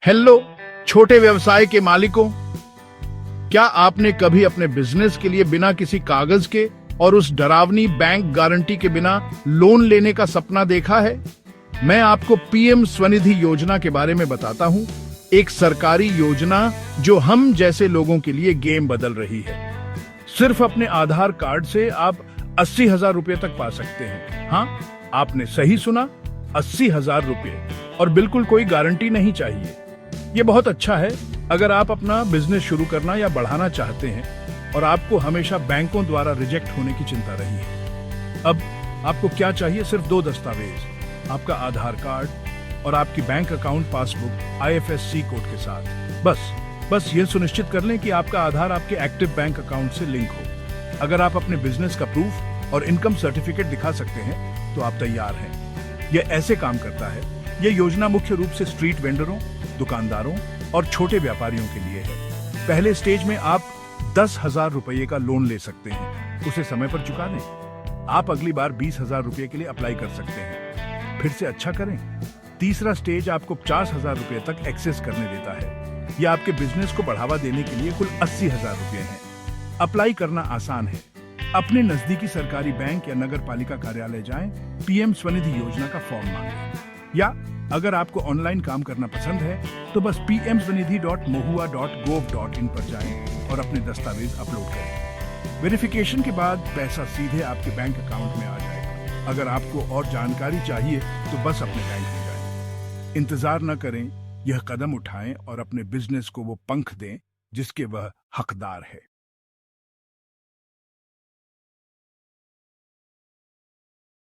Hello छोटे व्यवसाय के मालिकों, क्या आपने कभी अपने बिजनेस के लिए बिना किसी कागज के और उस डरावनी बैंक गारंटी के बिना लोन लेने का सपना देखा है? मैं आपको पीएम स्वनिधि योजना के बारे में बताता हूं, एक सरकारी योजना जो हम जैसे लोगों के लिए गेम बदल रही है। सिर्फ अपने आधार कार्ड से आप 80,000 रुपए तक पा सकते हैं। हाँ, आपने सही सुना, 80,000 रुपए, और बिल्कुल कोई गारंटी नहीं चाहिए। ये बहुत अच्छा है अगर आप अपना बिजनेस शुरू करना या बढ़ाना चाहते हैं और आपको हमेशा बैंकों द्वारा रिजेक्ट होने की चिंता रही है। अब आपको क्या चाहिए? सिर्फ 2 दस्तावेज, आपका आधार कार्ड और आपकी bank account passbook IFSC code के साथ। बस ये सुनिश्चित कर लें कि आपका आधार आपके एक्टिव बैंक अकाउंट से लिंक हो। अगर आप अपने बिजनेस का प्रूफ और इनकम सर्टिफिकेट दिखा सकते हैं तो आप तैयार हैं। यह ऐसे काम करता है। यह योजना मुख्य रूप से स्ट्रीट वेंडरों, दुकानदारों और छोटे व्यापारियों के लिए है। पहले स्टेज में आप 10,000 रुपये का लोन ले सकते हैं, उसे समय पर चुका दें। आप अगली बार 20,000 रुपये के लिए अप्लाई कर सकते हैं, फिर से अच्छा करें। तीसरा स्टेज आपको 50,000 रुपये तक एक्सेस करने देता है। यह आपके बिजनेस को बढ़ावा देने के लिए कुल 80,000 रुपये है। अप्लाई करना आसान है। अपने नजदीकी सरकारी बैंक या नगर पालिका कार्यालय जाएं, पीएम स्वनिधि योजना का फॉर्म मांगें। या अगर आपको ऑनलाइन काम करना पसंद है तो बस pmswanidhi.mohua.gov.in पर जाएं और अपने दस्तावेज अपलोड करें। वेरिफिकेशन के बाद पैसा सीधे आपके बैंक अकाउंट में आ जाएगा। अगर आपको और जानकारी चाहिए तो बस अपने बैंक में जाएं। इंतजार न करें, यह कदम उठाएं और अपने बिजनेस को वो पंख दें जिसके वह हकदार है।